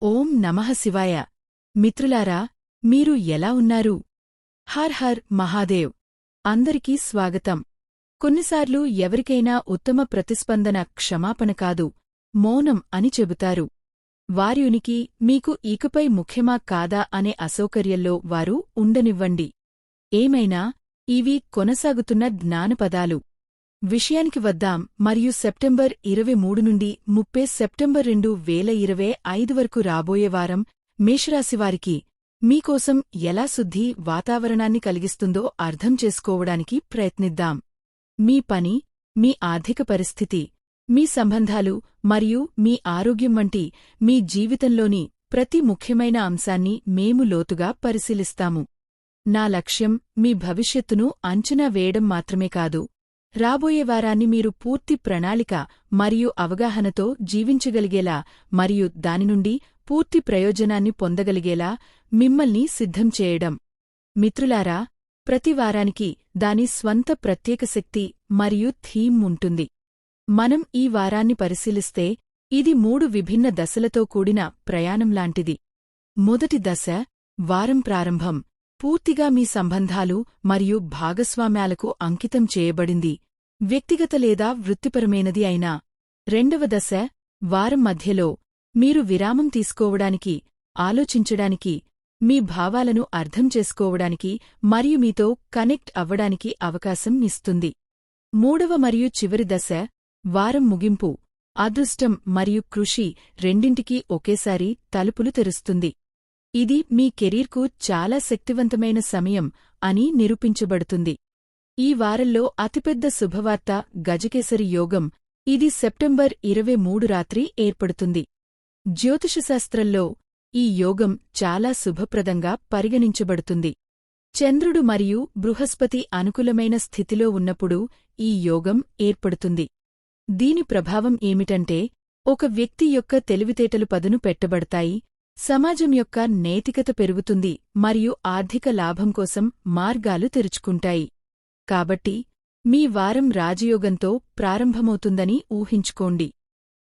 ఓం నమః శివాయ. మిత్రులారా, మీరు ఎలా ఉన్నారు? Her her Mahadev. అందరికీ స్వాగతం. కొన్నిసార్లు ఎవరికైనా ఉత్తమ ప్రతిస్పందన క్షమాపణ కాదు, మౌనం అని చెబుతారు. వారి ఉనికి మీకు ఇకపై ముఖ్యమా కాదా అనే అసౌకర్యంలో వారు ఉండనివ్వండి. ఏమైనా ఇవి కొనసాగుతున్న జ్ఞానపదాలు. విషయానికి వద్దాం మరియు సెప్టెంబర్ 23 నుండి 30 సెప్టెంబర్ 2025 వరకు రాబోయే వారం మేషరాశివారికి మీకోసం ఎలా శుద్ధి వాతావరణాన్ని కలిగిస్తుందో అర్థం చేసుకోవడానికి ప్రయత్నిద్దాం. మీ పని, మీ ఆర్థిక పరిస్థితి, మీ సంబంధాలు మరియు మీ ఆరోగ్యం వంటి మీ జీవితంలోని ప్రతి ముఖ్యమైన అంశాన్ని మేము లోతుగా పరిశీలిస్తాము. నా లక్ష్యం మీ భవిష్యత్తును అంచనా వేయడం మాత్రమే కాదు, రాబోయే వారాన్ని మీరు పూర్తి ప్రణాళిక మరియు అవగాహనతో జీవించగలిగేలా మరియు దాని నుండి పూర్తి ప్రయోజనాన్ని పొందగలిగేలా మిమ్మల్ని సిద్ధం చేయడం. మిత్రులారా, ప్రతి వారానికి దాని స్వంత ప్రత్యేక శక్తి మరియు థీమ్ ఉంటుంది. మనం ఈ వారాన్ని పరిశీలిస్తే ఇది 3 విభిన్న దశలతో కూడిన ప్రయాణంలాంటిది. మొదటి దశ వారం ప్రారంభం పూర్తిగా మీ సంబంధాలు మరియు భాగస్వామ్యాలకు అంకితం చేయబడింది, వ్యక్తిగత లేదా వృత్తిపరమైనది అయినా. రెండవ దశ వారం మధ్యలో మీరు విరామం తీసుకోవడానికి, ఆలోచించడానికి, మీ భావాలను అర్థం చేసుకోవడానికి మరియు మీతో కనెక్ట్ అవ్వడానికి అవకాశం ఇస్తుంది. మూడవ మరియు చివరి దశ వారం ముగింపు అదృష్టం మరియు కృషి రెండింటికీ ఒకేసారి తలుపులు తెరుస్తుంది. ఇది మీ కెరీర్కు చాలా శక్తివంతమైన సమయం అని నిరూపించబడుతుంది. ఈ వారంలో అతిపెద్ద శుభవార్త గజకేసరి యోగం. ఇది సెప్టెంబర్ 23 రాత్రి ఏర్పడుతుంది. జ్యోతిషశాస్త్రంలో ఈ యోగం చాలా శుభప్రదంగా పరిగణించబడుతుంది. చంద్రుడు మరియు బృహస్పతి అనుకూలమైన స్థితిలో ఉన్నప్పుడు ఈ యోగం ఏర్పడుతుంది. దీని ప్రభావం ఏమిటంటే, ఒక వ్యక్తి యొక్క తెలివితేటలు పదును పెట్టబడతాయి, సమాజం యొక్క నైతికత పెరుగుతుంది మరియు ఆర్థిక లాభం కోసం మార్గాలు తెరుచుకుంటాయి. కాబట్టి మీ వారం రాజయోగంతో ప్రారంభమవుతుందని ఊహించుకోండి.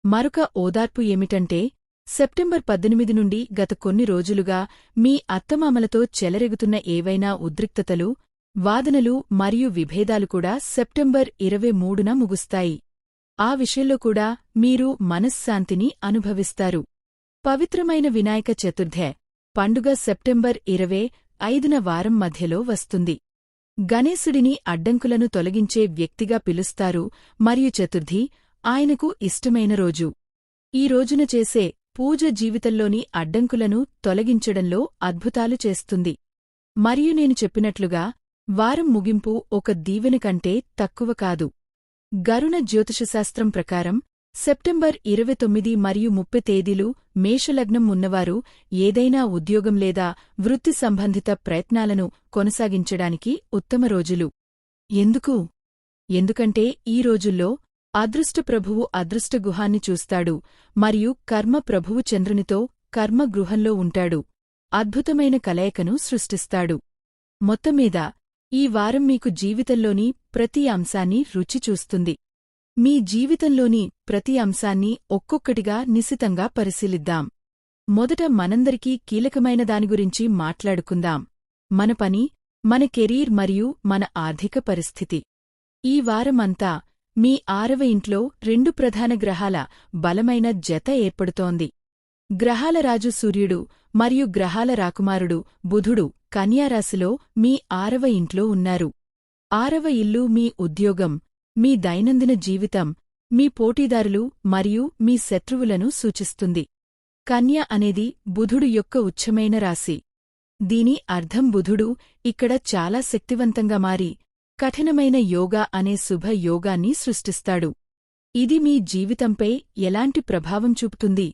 మరొక ఓదార్పు ఏమిటంటే, సెప్టెంబర్ 18 నుండి గత కొన్ని రోజులుగా మీ అత్తమామలతో చెలరెగుతున్న ఏవైనా ఉద్రిక్తతలు, వాదనలు మరియు విభేదాలు కూడా సెప్టెంబర్ 23న ముగుస్తాయి. ఆ విషయంలో కూడా మీరు మనశ్శాంతిని అనుభవిస్తారు. పవిత్రమైన వినాయక చతుర్థి పండుగ సెప్టెంబర్ 25న వారం మధ్యలో వస్తుంది. గణేశుడిని అడ్డంకులను తొలగించే వ్యక్తిగా పిలుస్తారు మరియు చతుర్థి ఆయనకు ఇష్టమైన రోజు. ఈ రోజున చేసే పూజ జీవితంలోని అడ్డంకులను తొలగించడంలో అద్భుతాలు చేస్తుంది. మరియు నేను చెప్పినట్లుగా వారం ముగింపు ఒక దీవెన కంటే తక్కువ కాదు. గరుణ జ్యోతిషశాస్త్రం ప్రకారం సెప్టెంబర్ 29 మరియు 30 తేదీలు మేషలగ్నం ఉన్నవారు ఏదైనా ఉద్యోగం లేదా వృత్తి సంబంధిత ప్రయత్నాలను కొనసాగించడానికి ఉత్తమ రోజులు. ఎందుకు? ఎందుకంటే ఈ రోజుల్లో అదృష్ట ప్రభువు అదృష్ట గుహాన్ని చూస్తాడు మరియు కర్మ ప్రభువు చంద్రునితో కర్మ గృహంలో ఉంటాడు, అద్భుతమైన కలయికను సృష్టిస్తాడు. మొత్తమీద ఈ వారం మీకు జీవితంలోని ప్రతి అంశాన్ని రుచి చూస్తుంది. మీ జీవితంలోని ప్రతి అంశాన్ని ఒక్కొక్కటిగా నిశితంగా పరిశీలిద్దాం. మొదట మనందరికీ కీలకమైన దాని గురించి మాట్లాడుకుందాం: మన పని, మన కెరీర్ మరియు మన ఆర్థిక పరిస్థితి. ఈ వారమంతా మీ 6వ ఇంట్లో 2 ప్రధాన గ్రహాల బలమైన జత ఏర్పడుతోంది. గ్రహాల రాజు సూర్యుడు మరియు గ్రహాల రాకుమారుడు బుధుడు కన్యారాశిలో మీ 6వ ఇంట్లో ఉన్నారు. 6వ ఇల్లు మీ ఉద్యోగం, మీ దైనందిన జీవితం, మీ పోటీదారులు మరియు మీ శత్రువులను సూచిస్తుంది. కన్య అనేది బుధుడు యొక్క ఉచ్చమైన రాశి. దీని అర్థం బుధుడు ఇక్కడ చాలా శక్తివంతంగా మారి కఠినమైన యోగా అనే శుభ యోగాన్ని సృష్టిస్తాడు. ఇది మీ జీవితంపై ఎలాంటి ప్రభావం చూపుతుంది?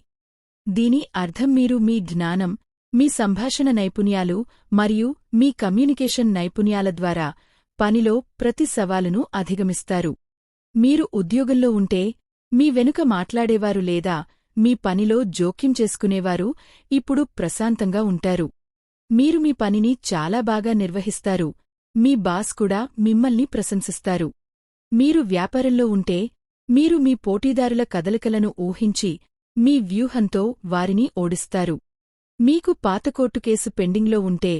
దీని అర్థం మీరు మీ జ్ఞానం, మీ సంభాషణ నైపుణ్యాలు మరియు మీ కమ్యూనికేషన్ నైపుణ్యాల ద్వారా పనిలో ప్రతి సవాలును అధిగమిస్తారు. మీరు ఉద్యోగంలో ఉంటే మీ వెనుక మాట్లాడేవారు లేదా మీ పనిలో జోక్యం చేసుకునేవారు ఇప్పుడు ప్రశాంతంగా ఉంటారు. మీరు మీ పనిని చాలా బాగా నిర్వహిస్తారు, మీ బాస్ కూడా మిమ్మల్ని ప్రశంసిస్తారు. మీరు వ్యాపారంలో ఉంటే మీరు మీ పోటీదారుల కదలికలను ఊహించి మీ వ్యూహంతో వారిని ఓడిస్తారు. మీకు పాత కోర్టు కేసు పెండింగ్లో ఉంటే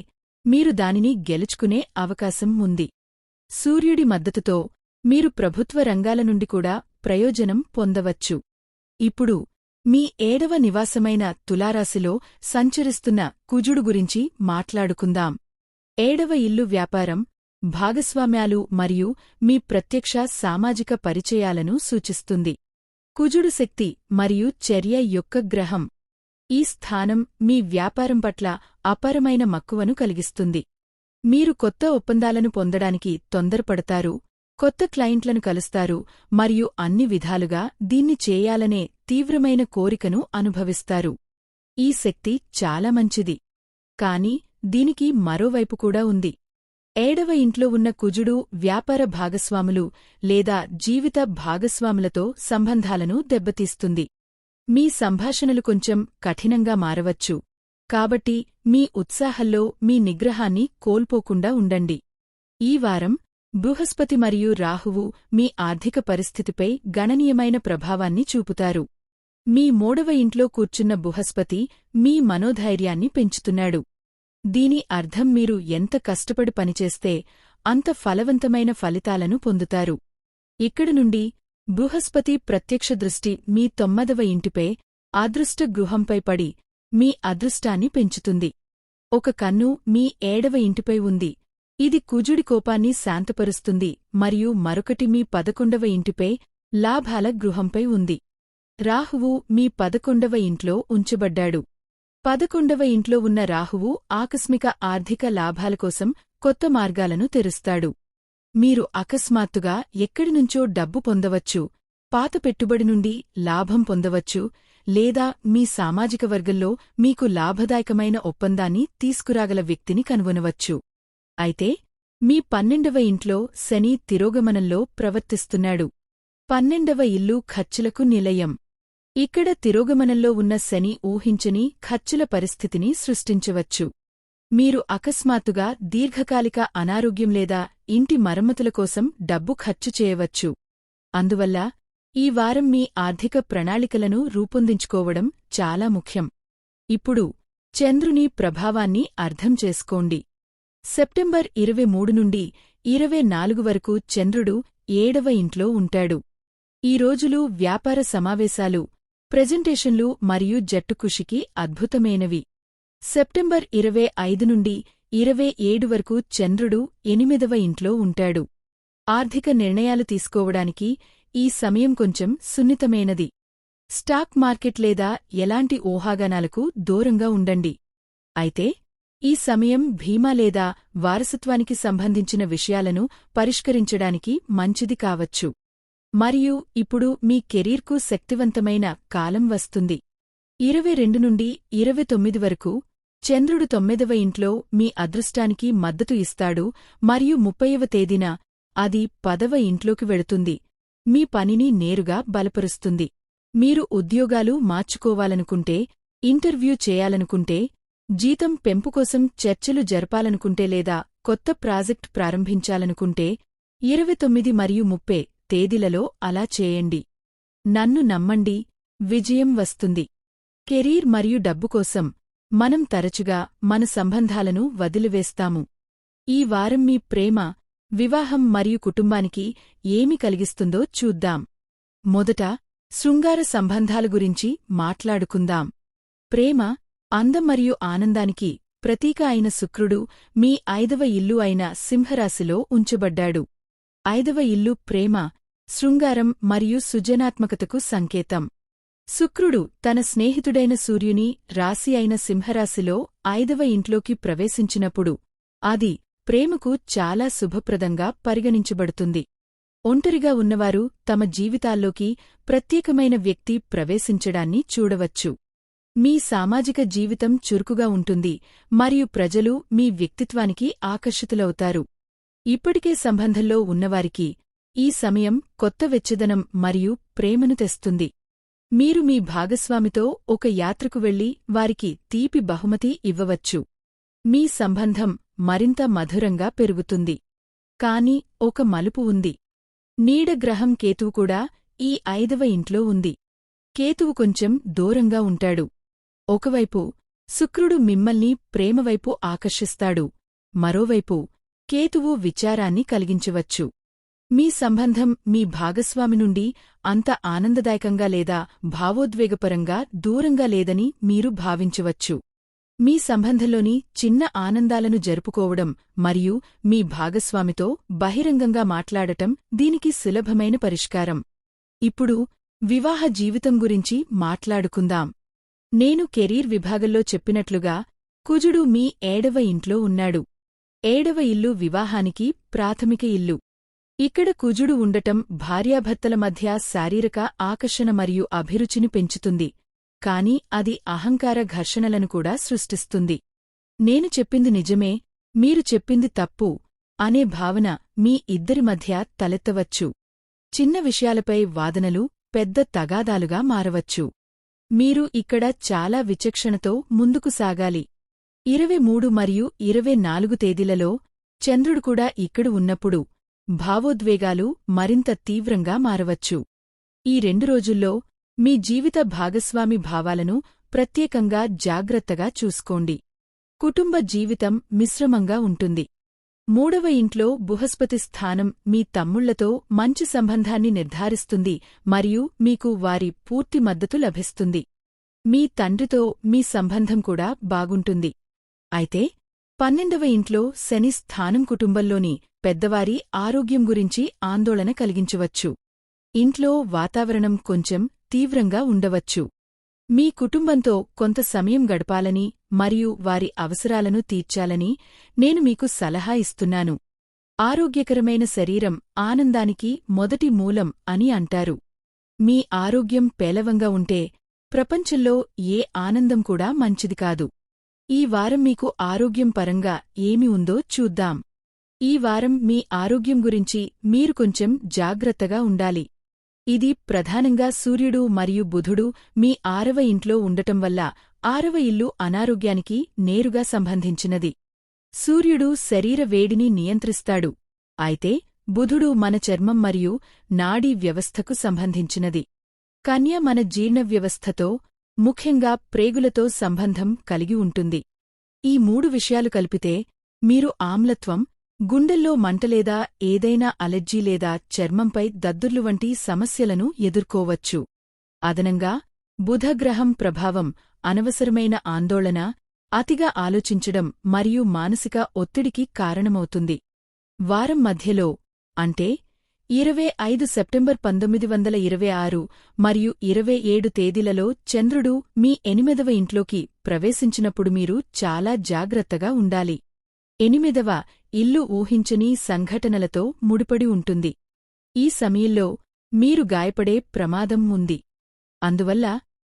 మీరు దానిని గెలుచుకునే అవకాశం ఉంది. సూర్యుడి మద్దతుతో మీరు ప్రభుత్వ రంగాల నుండి కూడా ప్రయోజనం పొందవచ్చు. ఇప్పుడు మీ 7వ నివాసమైన తులారాశిలో సంచరిస్తున్న కుజుడు గురించి మాట్లాడుకుందాం. 7వ ఇల్లు వ్యాపారం, భాగస్వామ్యాలు మరియు మీ ప్రత్యక్ష సామాజిక పరిచయాలను సూచిస్తుంది. కుజుడు శక్తి మరియు చర్య యొక్క గ్రహం. ఈ స్థానం మీ వ్యాపారం పట్ల అపారమైన మక్కువను కలిగిస్తుంది. మీరు కొత్త ఒప్పందాలను పొందడానికి తొందరపడతారు, కొత్త క్లయింట్లను కలుస్తారు మరియు అన్ని విధాలుగా దీన్ని చేయాలనే తీవ్రమైన కోరికను అనుభవిస్తారు. ఈ శక్తి చాలా మంచిది. కాని దీనికి మరోవైపు కూడా ఉంది. 7వ ఇంట్లో ఉన్న కుజుడు వ్యాపార భాగస్వాములు లేదా జీవిత భాగస్వాములతో సంబంధాలను దెబ్బతీస్తుంది. మీ సంభాషణలు కొంచెం కఠినంగా మారవచ్చు, కాబట్టి మీ ఉత్సాహంలో మీ నిగ్రహాన్ని కోల్పోకుండా ఉండండి. ఈ వారం బృహస్పతి మరియు రాహువు మీ ఆర్థిక పరిస్థితిపై గణనీయమైన ప్రభావాన్ని చూపుతారు. మీ 3వ ఇంట్లో కూర్చున్న బృహస్పతి మీ మనోధైర్యాన్ని పెంచుతున్నాడు. దీని అర్థం మీరు ఎంత కష్టపడి పనిచేస్తే అంత ఫలవంతమైన ఫలితాలను పొందుతారు. ఇక్కడి నుండి బృహస్పతి ప్రత్యక్ష దృష్టి మీ 9వ ఇంటిపై అదృష్ట గృహంపై పడి మీ అదృష్టాన్ని పెంచుతుంది. ఒక కన్ను మీ 7వ ఇంటిపై ఉంది, ఇది కుజుడి కోపాన్ని శాంతపరుస్తుంది, మరియు మరొకటి మీ 11వ ఇంటిపై లాభాల గృహంపై ఉంది. రాహువు మీ 11వ ఇంట్లో ఉంచబడ్డాడు. 11వ ఇంట్లో ఉన్న రాహువు ఆకస్మిక ఆర్థిక లాభాల కోసం కొత్త మార్గాలను తెరుస్తాడు. మీరు అకస్మాత్తుగా ఎక్కడినుంచో డబ్బు పొందవచ్చు, పాత పెట్టుబడి నుండి లాభం పొందవచ్చు, లేదా మీ సామాజిక వర్గంలో మీకు లాభదాయకమైన ఒప్పందాన్ని తీసుకురాగల వ్యక్తిని కనుగొనవచ్చు. అయితే మీ 12వ ఇంట్లో శని తిరోగమనంలో ప్రవర్తిస్తున్నాడు. 12వ ఇల్లు ఖర్చులకు నిలయం. ఇక్కడ తిరోగమనంలో ఉన్న శని ఊహించని ఖర్చుల పరిస్థితిని సృష్టించవచ్చు. మీరు అకస్మాత్తుగా దీర్ఘకాలిక అనారోగ్యం లేదా ఇంటి మరమ్మతుల కోసం డబ్బు ఖర్చు చేయవచ్చు. అందువల్ల ఈ వారం మీ ఆర్థిక ప్రణాళికలను రూపొందించుకోవడం చాలా ముఖ్యం. ఇప్పుడు చంద్రుని ప్రభావాన్ని అర్థం చేసుకోండి. సెప్టెంబర్ 23 నుండి 24 వరకు చంద్రుడు 7వ ఇంట్లో ఉంటాడు. ఈ రోజులు వ్యాపార సమావేశాలు, ప్రెజెంటేషన్లు మరియు జట్టు కృషికి అద్భుతమైనవి. సెప్టెంబర్ 25 నుండి 27 వరకు చంద్రుడు 8వ ఇంట్లో ఉంటాడు. ఆర్థిక నిర్ణయాలు తీసుకోవడానికి ఈ సమయం కొంచెం సున్నితమైనది. స్టాక్ మార్కెట్ లేదా ఎలాంటి ఊహాగానాలకు దూరంగా ఉండండి. అయితే ఈ సమయం బీమా లేదా వారసత్వానికి సంబంధించిన విషయాలను పరిష్కరించడానికి మంచిది కావచ్చు. మరియు ఇప్పుడు మీ కెరీర్కు శక్తివంతమైన కాలం వస్తుంది. 22 నుండి 29 వరకు చంద్రుడు 9వ ఇంట్లో మీ అదృష్టానికి మద్దతు ఇస్తాడు మరియు 30వ తేదీన అది 10వ ఇంట్లోకి వెడుతుంది, మీ పనిని నేరుగా బలపరుస్తుంది. మీరు ఉద్యోగాలు మార్చుకోవాలనుకుంటే, ఇంటర్వ్యూ చేయాలనుకుంటే, జీతం పెంపు కోసం చర్చలు జరపాలనుకుంటే లేదా కొత్త ప్రాజెక్ట్ ప్రారంభించాలనుకుంటే 29 మరియు 30 తేదీలలో అలా చేయండి. నన్ను నమ్మండి, విజయం వస్తుంది. కెరీర్ మరియు డబ్బు కోసం మనం తరచుగా మన సంబంధాలను వదిలివేస్తాము. ఈ వారం మీ ప్రేమ, వివాహం మరియు కుటుంబానికి ఏమి కలిగిస్తుందో చూద్దాం. మొదట శృంగార సంబంధాల గురించి మాట్లాడుకుందాం. ప్రేమ, అందం మరియు ఆనందానికి ప్రతీక అయిన శుక్రుడు మీ 5వ ఇల్లు అయిన సింహరాశిలో ఉంచబడ్డాడు. 5వ ఇల్లు ప్రేమ, శృంగారం మరియు సృజనాత్మకతకు సంకేతం. శుక్రుడు తన స్నేహితుడైన సూర్యుని రాశి అయిన సింహరాశిలో 5వ ఇంట్లోకి ప్రవేశించినప్పుడు అది ప్రేమకు చాలా శుభప్రదంగా పరిగణించబడుతుంది. ఒంటరిగా ఉన్నవారు తమ జీవితాల్లోకి ప్రత్యేకమైన వ్యక్తి ప్రవేశించడాన్ని చూడవచ్చు. మీ సామాజిక జీవితం చురుకుగా ఉంటుంది మరియు ప్రజలు మీ వ్యక్తిత్వానికి ఆకర్షితులవుతారు. ఇప్పటికే సంబంధంలో ఉన్నవారికి ఈ సమయం కొత్త వెచ్చదనం మరియు ప్రేమను తెస్తుంది. మీరు మీ భాగస్వామితో ఒక యాత్రకు వెళ్లి వారికి తీపి బహుమతి ఇవ్వవచ్చు. మీ సంబంధం మరింత మధురంగా పెరుగుతుంది. కాని ఒక మలుపు ఉంది. నీడ గ్రహం కేతువు కూడా ఈ 5వ ఇంట్లో ఉంది. కేతువు కొంచెం దూరంగా ఉంటాడు. ఒకవైపు శుక్రుడు మిమ్మల్ని ప్రేమవైపు ఆకర్షిస్తాడు, మరోవైపు కేతువు విచారాన్ని కలిగించవచ్చు. మీ సంబంధం మీ భాగస్వామి నుండి అంత ఆనందదాయకంగా లేదా భావోద్వేగపరంగా దూరంగా లేదని మీరు భావించవచ్చు. మీ సంబంధంలోని చిన్న ఆనందాలను జరుపుకోవడం మరియు మీ భాగస్వామితో బహిరంగంగా మాట్లాడటం దీనికి సులభమైన పరిష్కారం. ఇప్పుడు వివాహ జీవితం గురించి మాట్లాడుకుందాం. నేను కెరీర్ విభాగంలో చెప్పినట్లుగా కుజుడు మీ 7వ ఇంట్లో ఉన్నాడు. 7వ ఇల్లు వివాహానికి ప్రాథమిక ఇల్లు. ఇక్కడ కుజుడు ఉండటం భార్యాభర్తల మధ్య శారీరక ఆకర్షణ మరియు అభిరుచిని పెంచుతుంది, కాని అది అహంకార ఘర్షణలను కూడా సృష్టిస్తుంది. నేను చెప్పింది నిజమే, మీరు చెప్పింది తప్పు అనే భావన మీ ఇద్దరి మధ్య తలెత్తవచ్చు. చిన్న విషయాలపై వాదనలు పెద్ద తగాదాలుగా మారవచ్చు. మీరు ఇక్కడ చాలా విచక్షణతో ముందుకు సాగాలి. 23 మరియు 24 తేదీలలో చంద్రుడు కూడా ఇక్కడ ఉన్నప్పుడు భావోద్వేగాలు మరింత తీవ్రంగా మారవచ్చు. ఈ 2 రోజుల్లో మీ జీవిత భాగస్వామి భావాలను ప్రత్యేకంగా జాగ్రత్తగా చూసుకోండి. కుటుంబ జీవితం మిశ్రమంగా ఉంటుంది. 3వ ఇంట్లో బృహస్పతి స్థానం మీ తమ్ముళ్లతో మంచి సంబంధాన్ని నిర్ధారిస్తుంది మరియు మీకు వారి పూర్తి మద్దతు లభిస్తుంది. మీ తండ్రితో మీ సంబంధం కూడా బాగుంటుంది. అయితే 12వ ఇంట్లో శని స్థానం కుటుంబంలోని పెద్దవారి ఆరోగ్యం గురించి ఆందోళన కలిగించవచ్చు. ఇంట్లో వాతావరణం కొంచెం తీవ్రంగా ఉండవచ్చు. మీ కుటుంబంతో కొంత సమయం గడపాలని మరియు వారి అవసరాలను తీర్చాలని నేను మీకు సలహా ఇస్తున్నాను. ఆరోగ్యకరమైన శరీరం ఆనందానికి మొదటి మూలం అని అంటారు. మీ ఆరోగ్యం పేలవంగా ఉంటే ప్రపంచంలో ఏ ఆనందం కూడా మంచిది కాదు. ఈ వారం మీకు ఆరోగ్యం పరంగా ఏమి ఉందో చూద్దాం. ఈ వారం మీ ఆరోగ్యం గురించి మీరు కొంచెం జాగ్రత్తగా ఉండాలి. ఇది ప్రధానంగా సూర్యుడు మరియు బుధుడు మీ 6వ ఇంట్లో ఉండటం వల్ల 6వ ఇల్లు అనారోగ్యానికి నేరుగా సంబంధించినది. సూర్యుడు శరీర వేడిని నియంత్రిస్తాడు, అయితే బుధుడు మన చర్మం మరియు నాడీ వ్యవస్థకు సంబంధించినది. కన్య మన జీర్ణ వ్యవస్థతో, ముఖ్యంగా ప్రేగులతో సంబంధం కలిగి ఉంటుంది. ఈ 3 విషయాలు కలిపితే మీరు ఆమ్లత్వం, గుండెల్లో మంటలేదా ఏదైనా అలెర్జీ లేదా చర్మంపై దద్దుర్లు వంటి సమస్యలను ఎదుర్కోవచ్చు. అదనంగా బుధగ్రహం ప్రభావం అనవసరమైన ఆందోళన, అతిగా ఆలోచించడం మరియు మానసిక ఒత్తిడికి కారణమవుతుంది. వారం మధ్యలో అంటే 25 సెప్టెంబర్ 1926 మరియు 27 తేదీలలో చంద్రుడు మీ 8వ ఇంట్లోకి ప్రవేశించినప్పుడు మీరు చాలా జాగ్రత్తగా ఉండాలి. 8వ ఇల్లు ఊహించని సంఘటనలతో ముడిపడి ఉంటుంది. ఈ సమయంలో మీరు గాయపడే ప్రమాదం ఉంది. అందువల్ల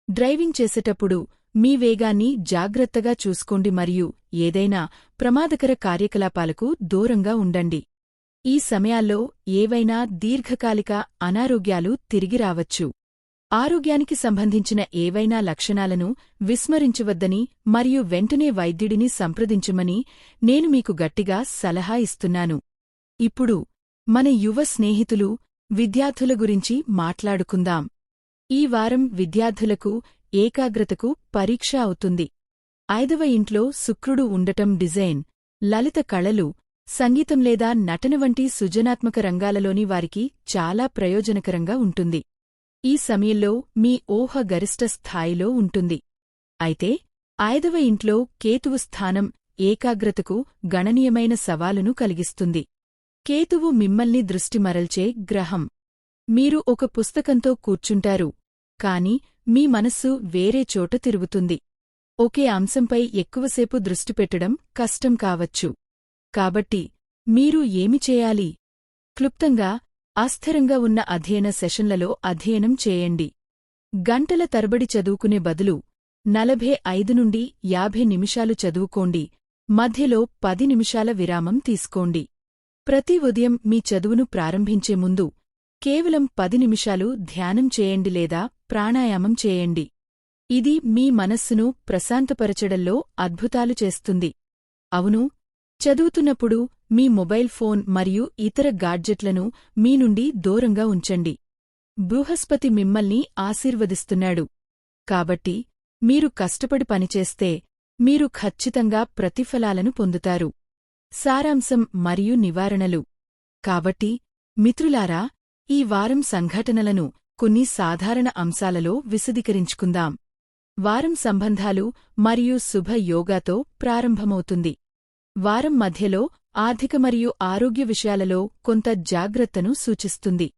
డ్రైవింగ్ చేసేటప్పుడు మీ వేగాన్ని జాగ్రత్తగా చూసుకోండి మరియు ఏదైనా ప్రమాదకర కార్యకలాపాలకు దూరంగా ఉండండి. ఈ సమయాల్లో ఏవైనా దీర్ఘకాలిక అనారోగ్యాలు తిరిగి రావచ్చు. ఆరోగ్యానికి సంబంధించిన ఏవైనా లక్షణాలను విస్మరించవద్దని మరియు వెంటనే వైద్యుడిని సంప్రదించమని నేను మీకు గట్టిగా సలహా ఇస్తున్నాను. ఇప్పుడు మన యువ స్నేహితులు, విద్యార్థుల గురించి మాట్లాడుకుందాం. ఈ వారం విద్యార్థులకు ఏకాగ్రతకు పరీక్ష అవుతుంది. 5వ ఇంట్లో శుక్రుడు ఉండటం డిజైన్, లలిత కళలు, సంగీతం లేదా నటన వంటి సృజనాత్మక రంగాలలోని వారికి చాలా ప్రయోజనకరంగా ఉంటుంది. ఈ సమయంలో మీ ఊహ గరిష్ట స్థాయిలో ఉంటుంది. అయితే 5వ ఇంట్లో కేతువు స్థానం ఏకాగ్రతకు గణనీయమైన సవాలును కలిగిస్తుంది. కేతువు మిమ్మల్ని దృష్టి మరల్చే గ్రహం. మీరు ఒక పుస్తకంతో కూర్చుంటారు, కాని మీ మనస్సు వేరే చోట తిరుగుతుంది. ఒకే అంశంపై ఎక్కువసేపు దృష్టి పెట్టడం కష్టం కావచ్చు. కాబట్టి మీరు ఏమి చేయాలి? క్లుప్తంగా అస్థిరంగా ఉన్న అధ్యయన సెషన్లలో అధ్యయనం చేయండి. గంటల తరబడి చదువుకునే బదులు 45 నుండి 50 నిమిషాలు చదువుకోండి. మధ్యలో 10 నిమిషాల విరామం తీసుకోండి. ప్రతి ఉదయం మీ చదువును ప్రారంభించే ముందు కేవలం 10 నిమిషాలు ధ్యానం చేయండి లేదా ప్రాణాయామం చేయండి. ఇది మీ మనస్సును ప్రశాంతపరచడంలో అద్భుతాలు చేస్తుంది. అవును, చదువుతున్నప్పుడు మీ మొబైల్ ఫోన్ మరియు ఇతర గాడ్జెట్లను మీ నుండి దూరంగా ఉంచండి. బృహస్పతి మిమ్మల్ని ఆశీర్వదిస్తున్నాడు. కాబట్టి మీరు కష్టపడి పనిచేస్తే మీరు ఖచ్చితంగా ప్రతిఫలాలను పొందుతారు. సారాంశం మరియు నివారణలు. కాబట్టి మిత్రులారా, ఈ వారం సంఘటనలను కొన్ని సాధారణ అంశాలలో విశదీకరించుకుందాం. వారం సంబంధాలు మరియు శుభ యోగాతో ప్రారంభమవుతుంది. వారం మధ్యలో ఆర్థిక మరియు ఆరోగ్య విషయాలలో కొంత జాగ్రత్తను సూచిస్తుంది.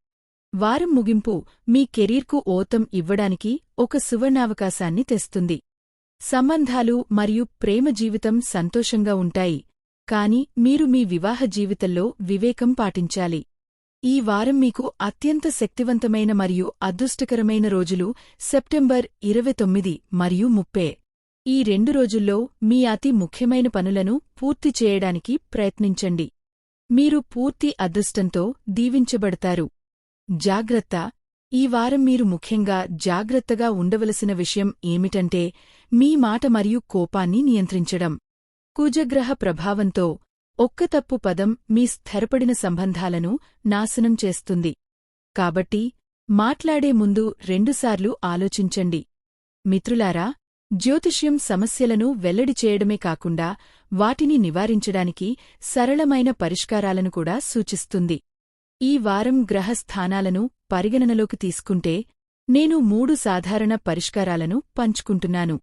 వారం ముగింపు మీ కెరీర్కు ఊతం ఇవ్వడానికి ఒక సువర్ణావకాశాన్ని తెస్తుంది. సంబంధాలు మరియు ప్రేమ జీవితం సంతోషంగా ఉంటాయి, కాని మీరు మీ వివాహ జీవితంలో వివేకం పాటించాలి. ఈ వారం మీకు అత్యంత శక్తివంతమైన మరియు అదృష్టకరమైన రోజులు సెప్టెంబర్ 29 మరియు 30. ఈ 2 రోజుల్లో మీ అతి ముఖ్యమైన పనులను పూర్తి చేయడానికి ప్రయత్నించండి. మీరు పూర్తి అదృష్టంతో దీవించబడతారు. జాగ్రత్త. ఈ వారం మీరు ముఖ్యంగా జాగ్రత్తగా ఉండవలసిన విషయం ఏమిటంటే మీ మాట మరియు కోపాన్ని నియంత్రించడం. కుజగ్రహ ప్రభావంతో ఒక్క తప్పు పదం మీ స్థిరపడిన సంబంధాలను నాశనం చేస్తుంది. కాబట్టి మాట్లాడే ముందు 2 సార్లు ఆలోచించండి. మిత్రులారా, జ్యోతిష్యం సమస్యలను వెల్లడి చేయడమే కాకుండా వాటిని నివారించడానికి సరళమైన పరిష్కారాలను కూడా సూచిస్తుంది. ఈ వారం గ్రహ స్థానాలను పరిగణనలోకి తీసుకుంటే నేను 3 సాధారణ పరిష్కారాలను పంచుకుంటున్నాను.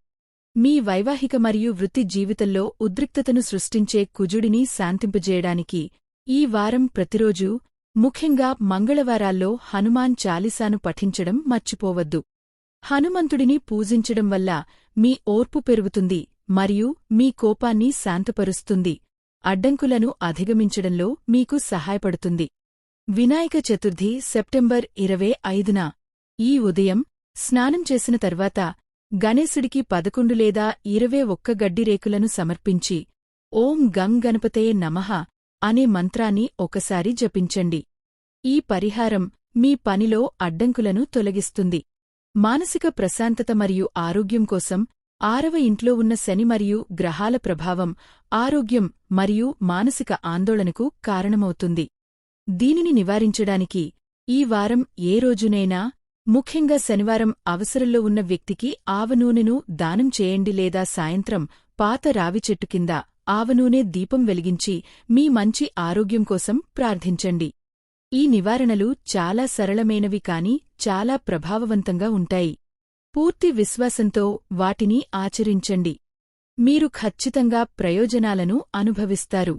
మీ వైవాహిక మరియు వృత్తి జీవితంలో ఉద్రిక్తతను సృష్టించే కుజుడిని శాంతింపజేయడానికి ఈ వారం ప్రతిరోజూ, ముఖ్యంగా మంగళవారాల్లో హనుమాన్ చాలీసాను పఠించడం మర్చిపోవద్దు. హనుమంతుడిని పూజించడం వల్ల మీ ఓర్పు పెరుగుతుంది మరియు మీ కోపాన్ని శాంతపరుస్తుంది, అడ్డంకులను అధిగమించడంలో మీకు సహాయపడుతుంది. వినాయక చతుర్థి సెప్టెంబర్ 25న ఈ ఉదయం స్నానం చేసిన తర్వాత గణేశుడికి 11 లేదా 21 గడ్డిరేకులను సమర్పించి ఓం గం గణపతయే నమః అనే మంత్రాన్ని ఒకసారి జపించండి. ఈ పరిహారం మీ పనిలో అడ్డంకులను తొలగిస్తుంది. మానసిక ప్రశాంతత మరియు ఆరోగ్యం కోసం 6వ ఇంట్లో ఉన్న శని మరియు గ్రహాల ప్రభావం ఆరోగ్యం మరియు మానసిక ఆందోళనకు కారణమవుతుంది. దీనిని నివారించడానికి ఈ వారం ఏ రోజునైనా, ముఖ్యంగా శనివారం, అవసరంలో ఉన్న వ్యక్తికి ఆవనూనెను దానం చేయండి లేదా సాయంత్రం పాత రావి చెట్టు కింద ఆవనూనె దీపం వెలిగించి మీ మంచి ఆరోగ్యం కోసం ప్రార్థించండి. ఈ నివారణలు చాలా సరళమైనవి కాని చాలా ప్రభావవంతంగా ఉంటాయి. పూర్తి విశ్వాసంతో వాటిని ఆచరించండి. మీరు ఖచ్చితంగా ప్రయోజనాలను అనుభవిస్తారు.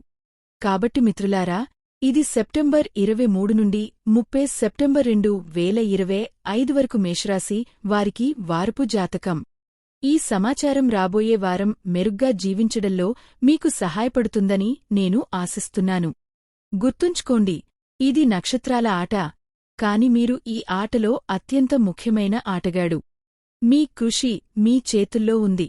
కాబట్టి మిత్రులారా, ఇది సెప్టెంబర్ 23 నుండి 30 సెప్టెంబర్ 2025 వరకు మేషరాశి వారికి వారపు జాతకం. ఈ సమాచారం రాబోయే వారం మెరుగ్గా జీవించడంలో మీకు సహాయపడుతుందని నేను ఆశిస్తున్నాను. గుర్తుంచుకోండి, ఇది నక్షత్రాల ఆట, కాని మీరు ఈ ఆటలో అత్యంత ముఖ్యమైన ఆటగాడు. మీ కృషి మీ చేతుల్లో ఉంది.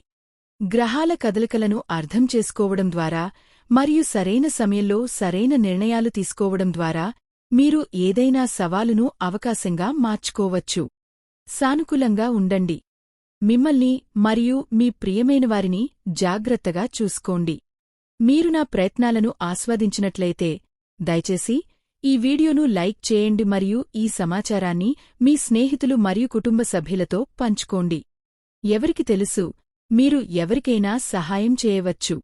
గ్రహాల కదలికలను అర్థం చేసుకోవడం ద్వారా మరియు సరైన సమయంలో సరైన నిర్ణయాలు తీసుకోవడం ద్వారా మీరు ఏదైనా సవాలును అవకాశంగా మార్చుకోవచ్చు. సానుకూలంగా ఉండండి. మిమ్మల్ని మరియు మీ ప్రియమైనవారిని జాగ్రత్తగా చూసుకోండి. మీరు నా ప్రయత్నాలను ఆస్వాదించినట్లయితే దయచేసి ఈ వీడియోను లైక్ చేయండి మరియు ఈ సమాచారాన్ని మీ స్నేహితులు మరియు కుటుంబ సభ్యులతో పంచుకోండి. ఎవరికి తెలుసు, మీరు ఎవరికైనా సహాయం చేయవచ్చు.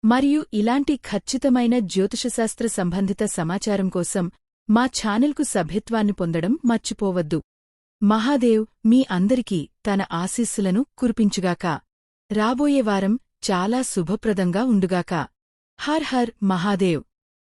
మరియు ఇలాంటి ఖచ్చితమైన జ్యోతిషశాస్త్ర సంబంధిత సమాచారం కోసం మా ఛానల్కు సభ్యత్వాన్ని పొందడం మర్చిపోవద్దు. మహాదేవ్ మీ అందరికీ తన ఆశీస్సులను కురిపించుగాక. రాబోయే వారం చాలా శుభప్రదంగా ఉండుగాక. Her her Mahadev.